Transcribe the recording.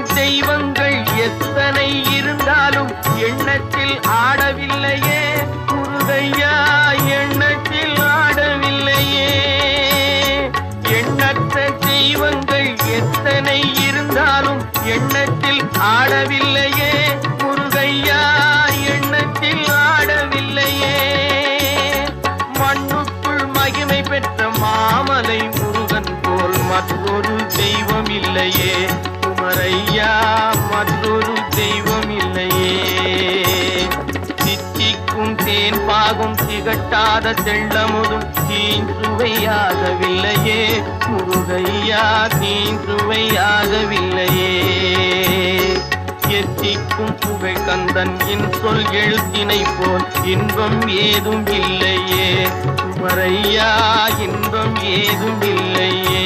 தெய்வங்கள் எத்தனை இருந்தாலும் எண்ணத்தில் ஆடவில்லையே முருகையா, எண்ணத்தில் ஆடவில்லையே. எண்ணற்ற தெய்வங்கள் எத்தனை இருந்தாலும் எண்ணத்தில் ஆடவில்லையே முருகையா, எண்ணத்தில் ஆடவில்லையே. மண்ணுக்குள் மகிமை பெற்ற மாமலை முருகன் போல் மற்றொரு தெய்வம் இல்லையே குமரையா, மற்றொரு தெய்வம் இல்லையே. தித்திக்கும் தேன் பாகும் திகட்டாத தெள்ளமுதும் தீஞ்சுவையாகவில்லையே முருகையா, தீஞ்சுவையாகவில்லையே. எத்திக்கும் புகழ் கந்தன் என் சொல் எழுத்தினை போல் இன்பம் ஏதும் இல்லையே குமரையா, இன்பம் ஏதும் இல்லையே.